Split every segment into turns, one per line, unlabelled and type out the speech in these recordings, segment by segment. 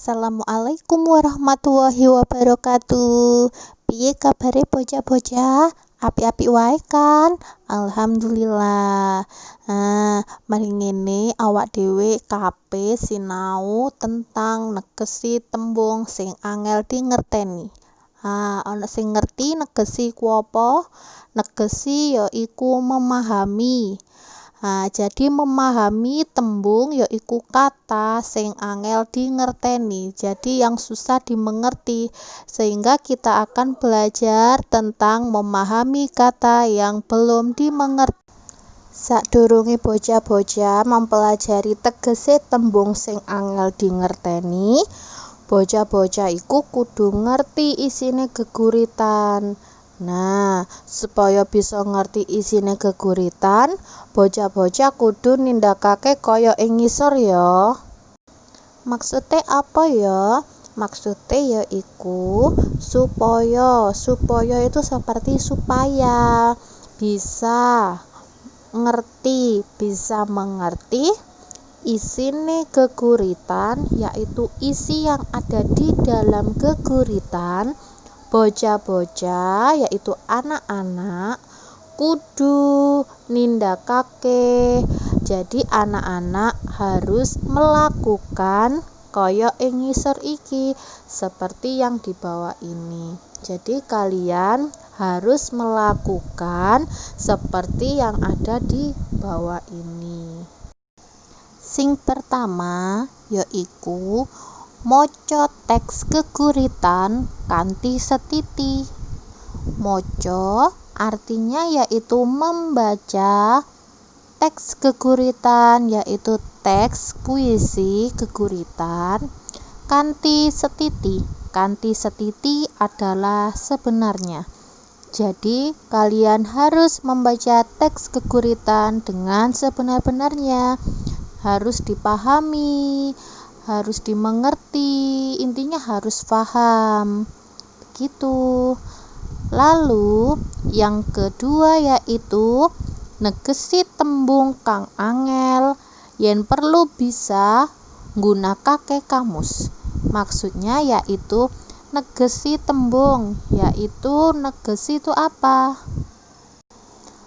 Assalamualaikum warahmatullahi wabarakatuh. Piye kabare bocah-bocah? Api-api wae kan? Alhamdulillah. Mari ngene awak dhewe kabeh sinau tentang negesi tembung sing angel di ngerteni. Ana sing ngerti negesi ku apa? Negesi ya iku memahami. Jadi memahami tembung yaiku kata sing angel di ngerteni, jadi yang susah dimengerti, sehingga kita akan belajar tentang memahami kata yang belum dimengerti. Sadurunge bocah-bocah mempelajari tegese tembung sing angel di ngerteni, bocah-bocah iku kudu ngerti isine geguritan. Supaya bisa ngerti isine geguritan, bocah-bocah kudu nindakake kaya ing ngisor ya. Maksude apa ya? Maksude yaiku supaya itu seperti supaya bisa mengerti isine geguritan, yaitu isi yang ada di dalam geguritan. Bocah-bocah yaitu anak-anak kudu nindakake. Jadi anak-anak harus melakukan kaya ing ngisor iki seperti yang di bawah ini. Jadi kalian harus melakukan seperti yang ada di bawah ini. Sing pertama yaiku moco teks geguritan kanthi setiti. Moco artinya yaitu membaca teks geguritan, yaitu teks puisi geguritan kanthi setiti. Kanthi setiti adalah sebenarnya. Jadi kalian harus membaca teks geguritan dengan sebenar-benarnya. Harus dipahami, harus dimengerti, intinya harus paham. Begitu. Lalu yang kedua yaitu negesi tembung kang angel yen perlu bisa nggunakake kamus. Maksudnya yaitu negesi tembung, yaitu negesi itu apa?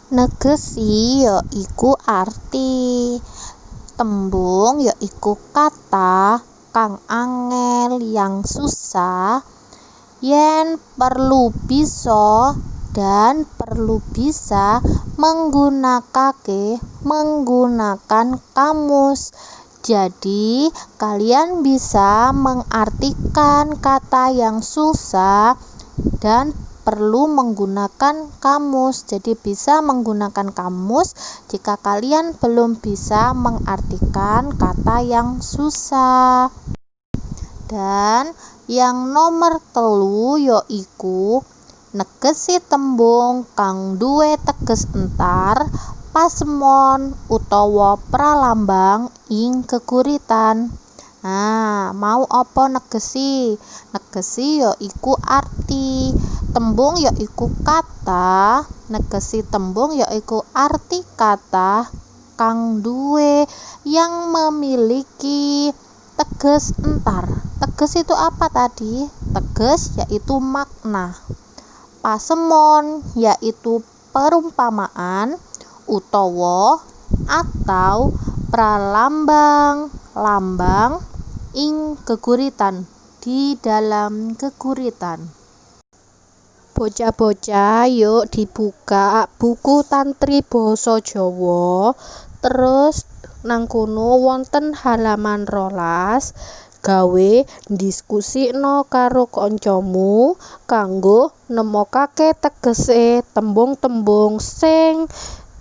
Negesi yaiku arti. Tembung yaiku kata kang angel yang susah yen perlu bisa dan perlu bisa menggunakan kamus. Jadi kalian bisa mengartikan kata yang susah dan perlu menggunakan kamus. Jadi bisa menggunakan kamus jika kalian belum bisa mengartikan kata yang susah. Dan yang nomor 3 yaiku negesi tembung kang duwe teges entar, pasemon utawa pralambang ing geguritan. Mau apa negesi? Negesi yaiku arti. Tembung yaiku kata, negesi tembung yaiku arti kata kang duwe yang memiliki teges entar. Teges itu apa tadi? Teges yaitu makna. Pasemon yaitu perumpamaan utawa atau pralambang, lambang ing geguritan, di dalam geguritan. Bocah-bocah yuk dibuka buku Tantri Basa Jawa, terus nang kono wonten halaman 12, gawe diskusikno karo kancamu kanggo nemokake tegese tembung-tembung sing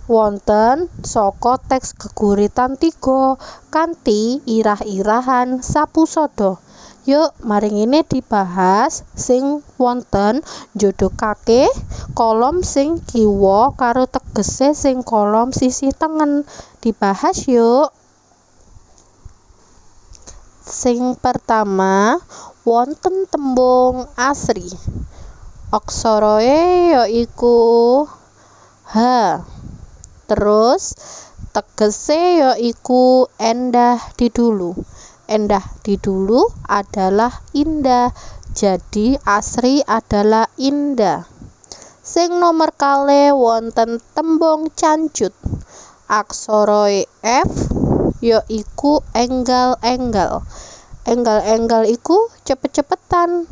wonten saka teks geguritan 3 kanthi irah-irahan sapusodo. Yuk mari ngene dibahas sing wonten njodhokake kolom sing kiwa karo tegese sing kolom sisi tengen. Dibahas yuk. Sing pertama wonten tembung asri. Aksarae yaiku H. Terus tegese yaiku endah didulu. endah didulu adalah indah. Jadi Asri adalah indah. Sing nomor kalih wonten tembung cancut. Aksara F yaiku enggal-enggal. Enggal-enggal iku cepet-cepetan.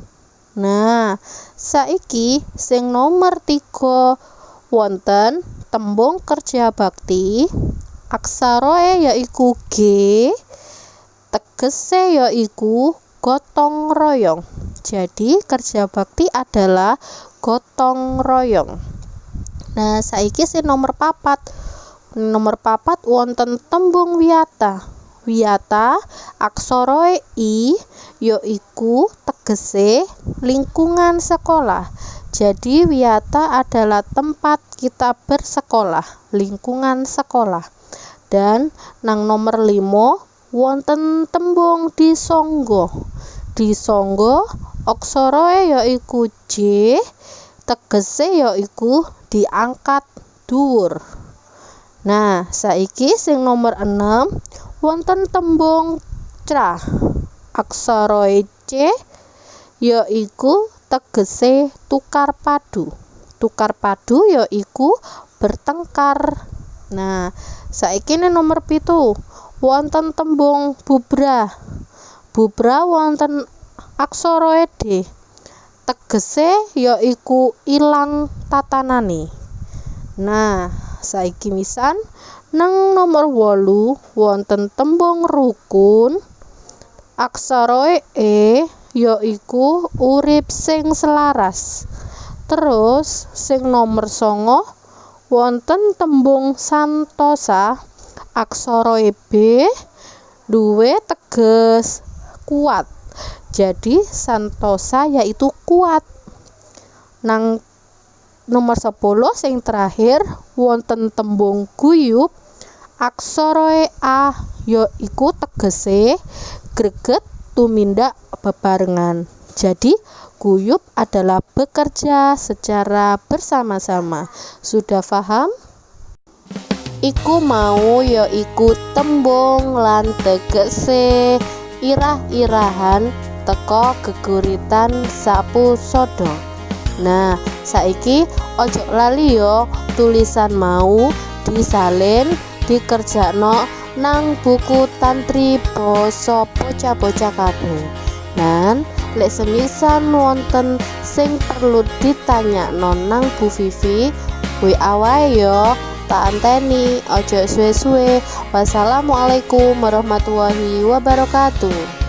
Nah, saiki sing nomor 3 wonten tembung kerja bakti. Aksara yaiku G, tegese yaiku gotong royong. Jadi kerja bakti adalah gotong royong. Nah, saiki sing nomor 4. Nomor 4 wonten tembung wiyata. Wiyata aksara I yaiku tegese lingkungan sekolah. Jadi wiyata adalah tempat kita bersekolah, lingkungan sekolah. Dan nang nomor 5 wonten tembung disangga. Disangga aksara yaiku J, tegese yaiku diangkat dhuwur. Nah, saiki sing nomor 6 wonten tembung crah. Aksara C yaiku tegese tukar padu. Tukar padu yaiku bertengkar. Nah, saiki nomor 7 wonten tembung bubrah. Bubrah wonten aksara D, tegese yaiku ilang tatanane. Nah, saiki misan nang nomor 8 wonten tembung rukun. Aksara E yaiku urip sing selaras. Terus sing nomor 9 wonten tembung santosa. Aksara B duwe teges kuat. Jadi santosa yaitu kuat. Nang nomor 10 sing terakhir wonten tembung guyub. Aksara A yaiku tegese greget tumindak bebarengan. Jadi guyub adalah bekerja secara bersama-sama. Sudah paham? Iku mau yaiku tembung lan tegese irah-irahan teka geguritan sapu sodo. Nah, saiki ojo lali yo tulisan mau disalin dikerjakno nang buku tantri basa bocah-bocah kabeh. Nan lek semisan wonten sing perlu ditanyakno nang Bu Vivi, WA wae yo, tak anteni, ojo suwe-suwe. Wassalamualaikum warahmatullahi wabarakatuh.